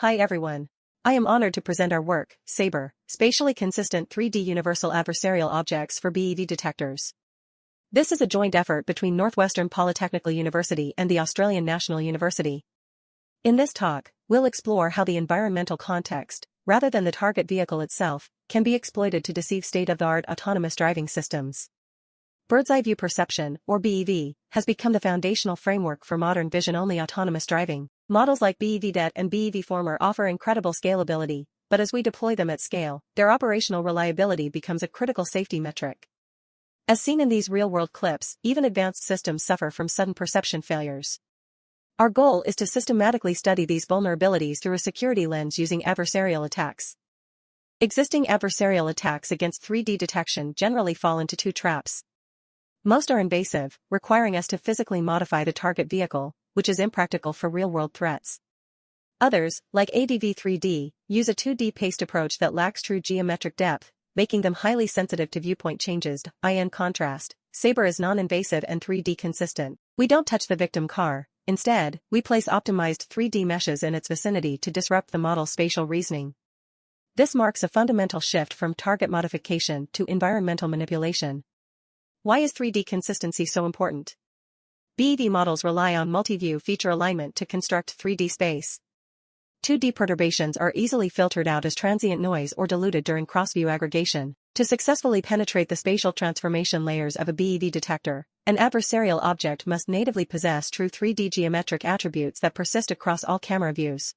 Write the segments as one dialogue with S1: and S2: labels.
S1: Hi everyone. I am honored to present our work, SABER, Spatially Consistent 3D Universal Adversarial Objects for BEV Detectors. This is a joint effort between Northwestern Polytechnical University and the Australian National University. In this talk, we'll explore how the environmental context, rather than the target vehicle itself, can be exploited to deceive state-of-the-art autonomous driving systems. Bird's-eye view perception, or BEV, has become the foundational framework for modern vision-only autonomous driving. Models like BEV-DET and BEV-Former offer incredible scalability, but as we deploy them at scale, their operational reliability becomes a critical safety metric. As seen in these real-world clips, even advanced systems suffer from sudden perception failures. Our goal is to systematically study these vulnerabilities through a security lens using adversarial attacks. Existing adversarial attacks against 3D detection generally fall into two traps. Most are invasive, requiring us to physically modify the target vehicle, which is impractical for real-world threats. Others, like ADV3D, use a 2D paced approach that lacks true geometric depth, making them highly sensitive to viewpoint changes. In contrast, SABER is non-invasive and 3D consistent. We don't touch the victim car. Instead, we place optimized 3D meshes in its vicinity to disrupt the model's spatial reasoning. This marks a fundamental shift from target modification to environmental manipulation. Why is 3D consistency so important? BEV models rely on multi-view feature alignment to construct 3D space. 2D perturbations are easily filtered out as transient noise or diluted during cross-view aggregation. To successfully penetrate the spatial transformation layers of a BEV detector, an adversarial object must natively possess true 3D geometric attributes that persist across all camera views.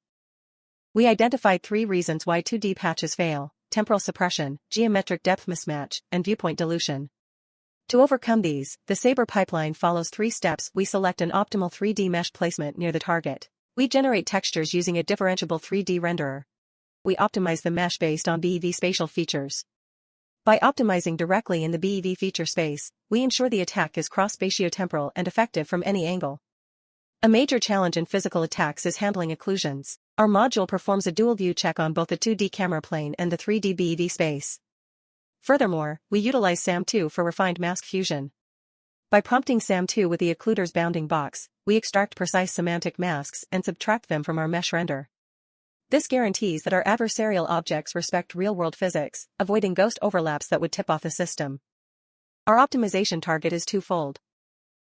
S1: We identified 3 reasons why 2D patches fail: temporal suppression, geometric depth mismatch, and viewpoint dilution. To overcome these, the SABER pipeline follows 3 steps. We select an optimal 3D mesh placement near the target. We generate textures using a differentiable 3D renderer. We optimize the mesh based on BEV spatial features. By optimizing directly in the BEV feature space, we ensure the attack is cross-spatiotemporal and effective from any angle. A major challenge in physical attacks is handling occlusions. Our module performs a dual-view check on both the 2D camera plane and the 3D BEV space. Furthermore, we utilize SAM2 for refined mask fusion. By prompting SAM2 with the occluder's bounding box, we extract precise semantic masks and subtract them from our mesh render. This guarantees that our adversarial objects respect real-world physics, avoiding ghost overlaps that would tip off the system. Our optimization target is twofold.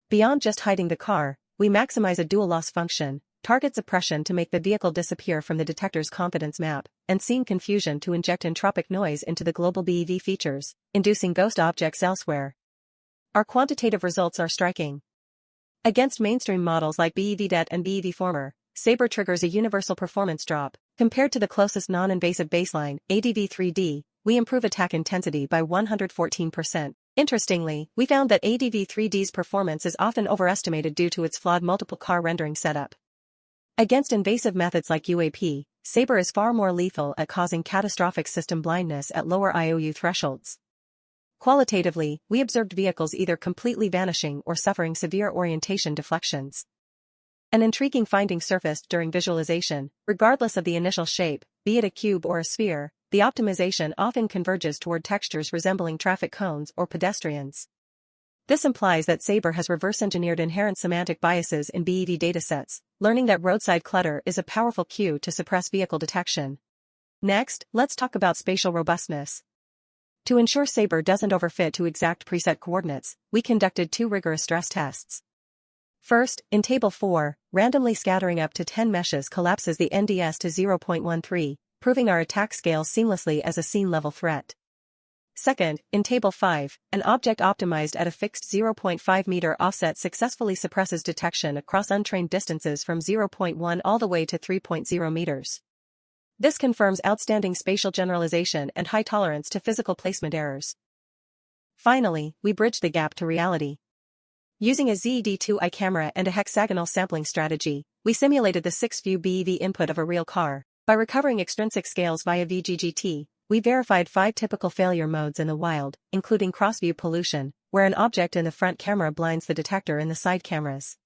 S1: Beyond just hiding the car, we maximize a dual loss function, target suppression to make the vehicle disappear from the detector's confidence map, and scene confusion to inject entropic noise into the global BEV features, inducing ghost objects elsewhere. Our quantitative results are striking. Against mainstream models like BEV-DET and BEV-Former, SABER triggers a universal performance drop. Compared to the closest non-invasive baseline, ADV3D, we improve attack intensity by 114%. Interestingly, we found that ADV3D's performance is often overestimated due to its flawed multiple car rendering setup. Against invasive methods like UAP, SABER is far more lethal at causing catastrophic system blindness at lower IOU thresholds. Qualitatively, we observed vehicles either completely vanishing or suffering severe orientation deflections. An intriguing finding surfaced during visualization: regardless of the initial shape, be it a cube or a sphere, the optimization often converges toward textures resembling traffic cones or pedestrians. This implies that SABER has reverse-engineered inherent semantic biases in BEV datasets, learning that roadside clutter is a powerful cue to suppress vehicle detection. Next, let's talk about spatial robustness. To ensure SABER doesn't overfit to exact preset coordinates, we conducted 2 rigorous stress tests. First, in Table 4, randomly scattering up to 10 meshes collapses the NDS to 0.13, proving our attack scales seamlessly as a scene-level threat. Second, in Table 5, an object optimized at a fixed 0.5 meter offset successfully suppresses detection across untrained distances from 0.1 all the way to 3.0 meters. This confirms outstanding spatial generalization and high tolerance to physical placement errors. Finally, we bridged the gap to reality. Using a ZED2i camera and a hexagonal sampling strategy, we simulated the 6-view BEV input of a real car. By recovering extrinsic scales via VGGT, we verified 5 typical failure modes in the wild, including cross-view pollution, where an object in the front camera blinds the detector in the side cameras.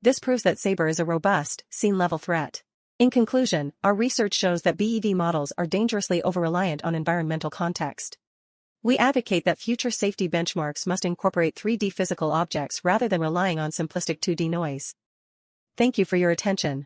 S1: This proves that SABER is a robust, scene-level threat. In conclusion, our research shows that BEV models are dangerously over-reliant on environmental context. We advocate that future safety benchmarks must incorporate 3D physical objects rather than relying on simplistic 2D noise. Thank you for your attention.